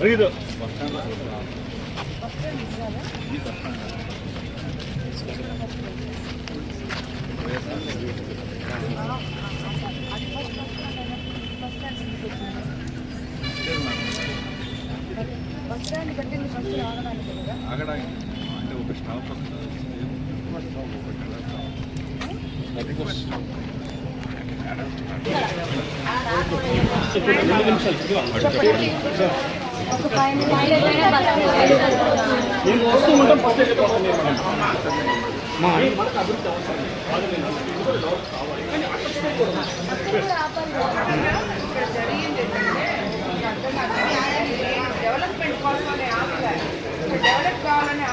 అంటే ఒక stop development కోసమనే develop కావాలని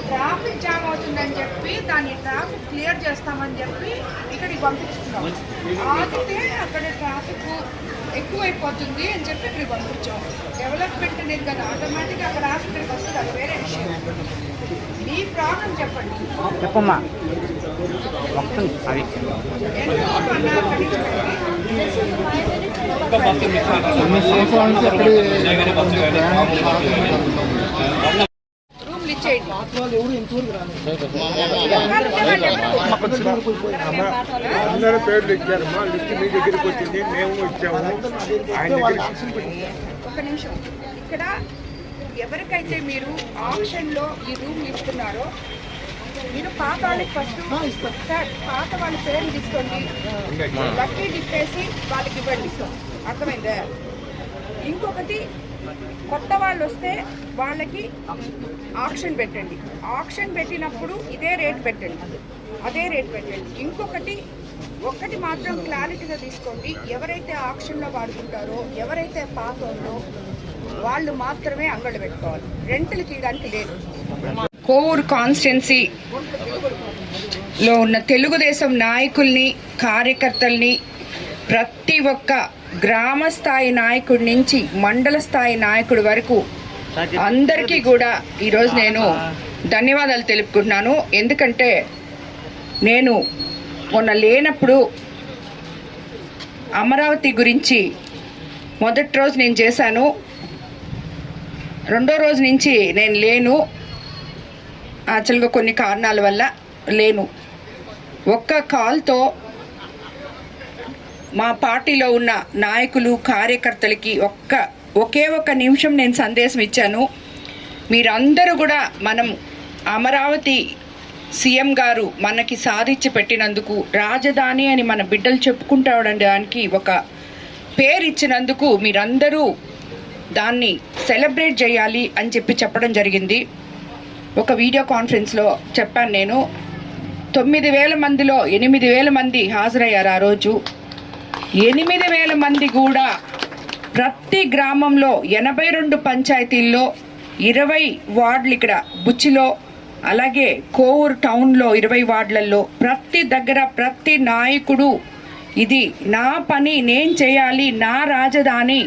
ట్రాఫిక్ జామ్ అవుతుందని చెప్పి దాన్ని ట్రాఫిక్ క్లియర్ చేస్తామని చెప్పి ఇక్కడికి పంపిస్తున్నాం. ఆగితే అక్కడ ట్రాఫిక్ ఎక్కువైపోతుంది అని చెప్పి ఇక్కడికి పంపించాం. డెవలప్మెంట్ అనేది కదా ఆటోమేటిక్గా అక్కడ హాస్పిటల్కి వస్తుంది, అది వేరే విషయం. మీ ప్రాబ్లం చెప్పండి. చెప్పమ్మా. రూమ్లు ఇచ్చేయండి. అందరూ పేర్లు ఇచ్చారమ్మా, లిస్ట్ మీ దగ్గరికి వచ్చింది, మేము ఇచ్చాము. ఒక నిమిషం, ఇక్కడ ఎవరికైతే మీరు ఆప్షన్లో ఈ రూమ్లు ఇస్తున్నారో మీరు పాత వాళ్ళకి ఫస్ట్ సార్ పాత వాళ్ళ పేర్లు తీసుకోండి, లక్కీ తిప్పేసి వాళ్ళకి ఇవ్వండి. అర్థమైందా? ఇంకొకటి కొత్త వాళ్ళు వస్తే వాళ్ళకి ఆప్షన్ పెట్టండి. ఆప్షన్ పెట్టినప్పుడు ఇదే రేట్ పెట్టండి, అదే రేట్ పెట్టండి. ఇంకొకటి ఒక్కటి మాత్రం క్లారిటీగా తీసుకోండి, ఎవరైతే ఆప్షన్లో వాడుకుంటారో ఎవరైతే పాత వాళ్ళు మాత్రమే అంగళ్ళు పెట్టుకోవాలి, రెంట్లు తీయడానికి లేదు. కోవూరు కాన్స్టిట్యున్సీలో ఉన్న తెలుగుదేశం నాయకుల్ని కార్యకర్తల్ని ప్రతి ఒక్క గ్రామ స్థాయి నాయకుడి నుంచి మండల స్థాయి నాయకుడి వరకు అందరికీ కూడా ఈరోజు నేను ధన్యవాదాలు తెలుపుకుంటున్నాను. ఎందుకంటే నేను మొన్న లేనప్పుడు అమరావతి గురించి మొదటి రోజు నేను చేశాను, రెండో రోజు నుంచి నేను లేను. యాక్చువల్గా కొన్ని కారణాల వల్ల లేను. ఒక్క కాల్తో మా పార్టీలో ఉన్న నాయకులు కార్యకర్తలకి ఒకే ఒక్క నిమిషం నేను సందేశం ఇచ్చాను. మీరందరూ కూడా మనం అమరావతి సీఎం గారు మనకి సాధించి పెట్టినందుకు, రాజధాని అని మన బిడ్డలు చెప్పుకుంటాడానికి ఒక పేరు ఇచ్చినందుకు మీరందరూ దాన్ని సెలబ్రేట్ చేయాలి అని చెప్పడం జరిగింది. ఒక వీడియో కాన్ఫరెన్స్లో చెప్పాను. నేను 9,000 మందిలో 8,000 మంది హాజరయ్యారు. ఆ రోజు 8,000 మంది కూడా ప్రతి గ్రామంలో 82 పంచాయతీల్లో 20 వార్డులు, ఇక్కడ బుచ్చిలో అలాగే కోవూరు టౌన్లో 20 వార్డులలో ప్రతి దగ్గర ప్రతి నాయకుడు ఇది నా పని, నేను చేయాలి, నా రాజధాని,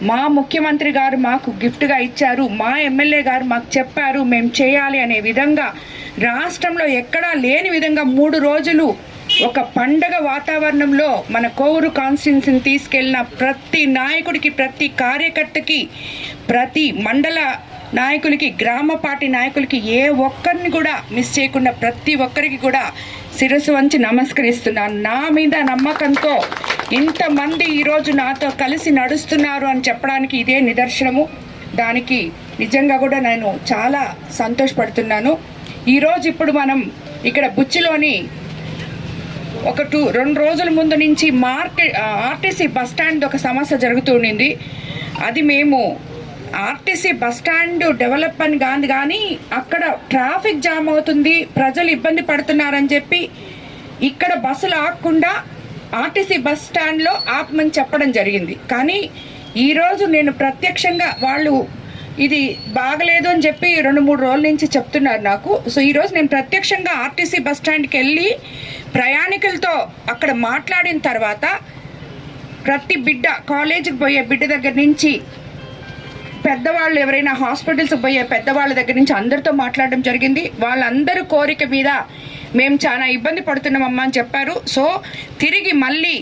మా ముఖ్యమంత్రి గారు మాకు గిఫ్ట్గా ఇచ్చారు, మా ఎమ్మెల్యే గారు మాకు చెప్పారు, మేము చేయాలి అనే విధంగా రాష్ట్రంలో ఎక్కడా లేని విధంగా 3 రోజులు ఒక పండగ వాతావరణంలో మన కోవూరు కాన్స్టిట్యున్సీని తీసుకెళ్లిన ప్రతి నాయకుడికి, ప్రతి కార్యకర్తకి, ప్రతి మండల నాయకులకి, గ్రామ పార్టీ నాయకులకి ఏ ఒక్కరిని కూడా మిస్ చేయకుండా ప్రతి ఒక్కరికి కూడా శిరస్సు వంచి నమస్కరిస్తున్నాను. నా మీద నమ్మకంతో ఇంతమంది ఈరోజు నాతో కలిసి నడుస్తున్నారు అని చెప్పడానికి ఇదే నిదర్శనము. దానికి నిజంగా కూడా నేను చాలా సంతోషపడుతున్నాను. ఈరోజు ఇప్పుడు మనం ఇక్కడ బుచ్చిలోని ఒక 2 రోజుల ముందు నుంచి ఆర్టీసీ బస్టాండ్ ఒక సమస్య జరుగుతుండింది. అది మేము ఆర్టీసీ బస్టాండ్ డెవలప్ అని కాదు, కానీ అక్కడ ట్రాఫిక్ జామ్ అవుతుంది, ప్రజలు ఇబ్బంది పడుతున్నారని చెప్పి ఇక్కడ బస్సులు ఆగకుండా ఆర్టీసీ బస్ స్టాండ్లో ఆపమని చెప్పడం జరిగింది. కానీ ఈరోజు నేను ప్రత్యక్షంగా వాళ్ళు ఇది బాగలేదు అని చెప్పి 2-3 రోజుల నుంచి చెప్తున్నారు నాకు. సో ఈరోజు నేను ప్రత్యక్షంగా ఆర్టీసీ బస్ స్టాండ్కి వెళ్ళి ప్రయాణికులతో అక్కడ మాట్లాడిన తర్వాత ప్రతి బిడ్డ, కాలేజీకి పోయే బిడ్డ దగ్గర నుంచి పెద్దవాళ్ళు, ఎవరైనా హాస్పిటల్స్కి పోయే పెద్దవాళ్ళ దగ్గర నుంచి అందరితో మాట్లాడడం జరిగింది. వాళ్ళందరూ కోరిక మీద మేము చాలా ఇబ్బంది పడుతున్నామమ్మా అని చెప్పారు. సో తిరిగి మళ్ళీ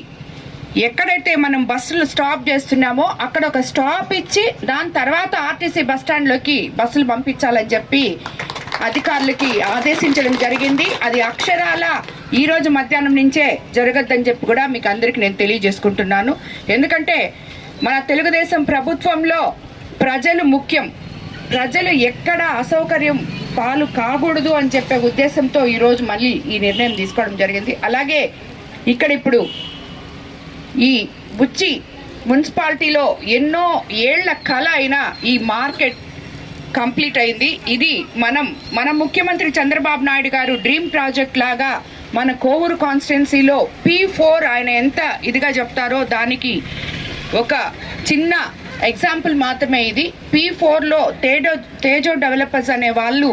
ఎక్కడైతే మనం బస్సులు స్టాప్ చేస్తున్నామో అక్కడ ఒక స్టాప్ ఇచ్చి దాని తర్వాత ఆర్టీసీ బస్ స్టాండ్లోకి బస్సులు పంపించాలని చెప్పి అధికారులకి ఆదేశించడం జరిగింది. అది అక్షరాల ఈరోజు మధ్యాహ్నం నుంచే జరగద్దని చెప్పి కూడా మీకు అందరికీ నేను తెలియజేసుకుంటున్నాను. ఎందుకంటే మన తెలుగుదేశం ప్రభుత్వంలో ప్రజలు ముఖ్యం, ప్రజలు ఎక్కడ అసౌకర్యం పాలు కాకూడదు అని చెప్పే ఉద్దేశంతో ఈరోజు మళ్ళీ ఈ నిర్ణయం తీసుకోవడం జరిగింది. అలాగే ఇక్కడ ఇప్పుడు ఈ బుచ్చి మున్సిపాలిటీలో ఎన్నో ఏళ్ల కళ అయిన ఈ మార్కెట్ కంప్లీట్ అయింది. ఇది మన ముఖ్యమంత్రి చంద్రబాబు నాయుడు గారు డ్రీమ్ ప్రాజెక్ట్ లాగా మన కోవూరు కాన్స్టిట్యున్సీలో P4 ఆయన ఎంత ఇదిగా చెప్తారో దానికి ఒక చిన్న ఎగ్జాంపుల్ మాత్రమే ఇది. P4లో తేజో డెవలపర్స్ అనే వాళ్ళు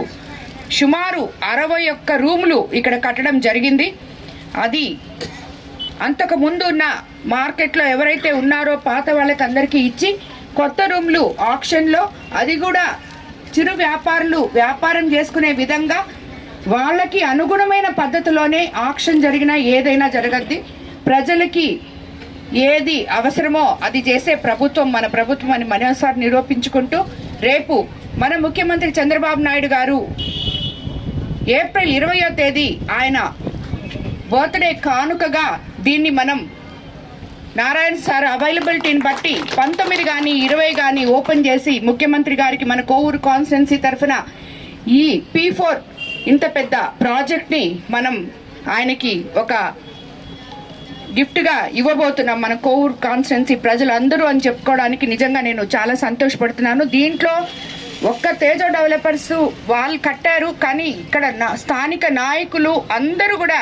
సుమారు 61 రూములు ఇక్కడ కట్టడం జరిగింది. అది అంతకు ముందు ఉన్న మార్కెట్లో ఎవరైతే ఉన్నారో పాత వాళ్ళకి అందరికీ ఇచ్చి కొత్త రూమ్లు ఆక్షన్లో, అది కూడా చిరు వ్యాపారులు వ్యాపారం చేసుకునే విధంగా వాళ్ళకి అనుగుణమైన పద్ధతిలోనే ఆక్షన్ జరిగినా ఏదైనా జరగద్ది. ప్రజలకి ఏది అవసరమో అది చేసే ప్రభుత్వం మన ప్రభుత్వం అని మరోసారి నిరూపించుకుంటూ, రేపు మన ముఖ్యమంత్రి చంద్రబాబు నాయుడు గారు ఏప్రిల్ 20వ తేదీ ఆయన బర్త్డే కానుకగా దీన్ని మనం నారాయణ సార్ అవైలబిలిటీని బట్టి 19 కానీ 20 కానీ ఓపెన్ చేసి ముఖ్యమంత్రి గారికి మన కోవూరు కాన్స్టిట్యున్సీ తరఫున ఈ P4 ఇంత పెద్ద ప్రాజెక్ట్ని మనం ఆయనకి ఒక గిఫ్ట్గా ఇవ్వబోతున్నాం మన కోవూరు కాన్స్టిట్యున్సీ ప్రజలందరూ అని చెప్పుకోవడానికి నిజంగా నేను చాలా సంతోషపడుతున్నాను. దీంట్లో ఒక్క తేజో డెవలపర్స్ వాళ్ళు కట్టారు, కానీ ఇక్కడ స్థానిక నాయకులు అందరూ కూడా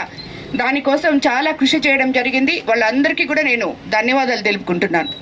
దానికోసం చాలా కృషి చేయడం జరిగింది. వాళ్ళందరికీ కూడా నేను ధన్యవాదాలు తెలుపుకుంటున్నాను.